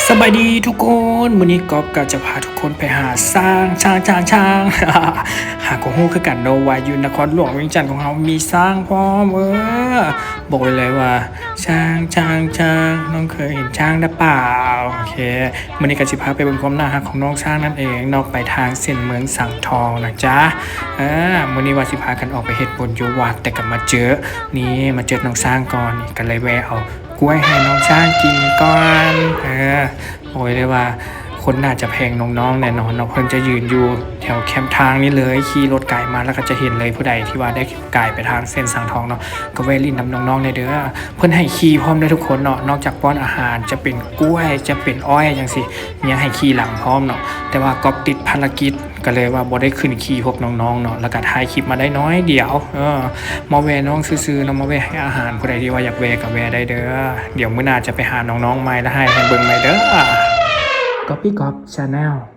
สบายดีทุกคนมื้อนี้ก๊อฟก็จะพาทุกคนไปหาช้าง หาของฮู้คือกันเนาะว่าอยู่นครหลวงเวียงจันทน์ของเรามีช้างพร้อมบอกไว้เลยว่าช้างน้องเคยเห็นช้างหรือเปล่าโอเคมื้อนี้ก็สิพาไปเบิ่งความน่ารักของน้องช้างนั่นเองเนาะไปทางเส้นเมืองสังทองนะจ๊ะมื้อนี้ว่าสิพากันออกไปเฮ็ดบุญอยู่วัดแต่ก็มาเจอน้องช้างก่อนนี่ก็เลยแวะเอากล้วยให้น้องช้างกินก่อนโอ้ยเลยว่าคนน่าจะแพงน้องๆแน่นอนเนาะเพิ่นจะยืนอยู่แถวแคมป์ทางนี้เลยขี่รถไกลมาแล้วก็จะเห็นเลยผู้ใดที่ว่าได้ไกลไปทางเส้นสังทองเนาะก็แวะลิ้นนำน้องๆในเด้อเพิ่นให้ขี่พร้อมได้ทุกคนเนาะนอกจากป้อนอาหารจะเป็นกล้วยจะเป็นอ้อยจังซี่ยังให้ขี่หลังพร้อมเนาะแต่ว่าก็ติดภารกิจก็เลยว่าบ่ได้ขึ้นขี่พบน้องๆเนาะแล้วก็ถ่ายคลิปมาได้น้อยเดียวมาแวะน้องซื่อๆเนาะมาแวะให้อาหารผู้ใดที่ว่าอยากแวะก็แวะได้เด้อเดี๋ยวมื้อหน้าจะไปหาน้องๆใหม่แล้วให้เบิ่งใหม่เด้อก๊อปปี้ก๊อปชาแนล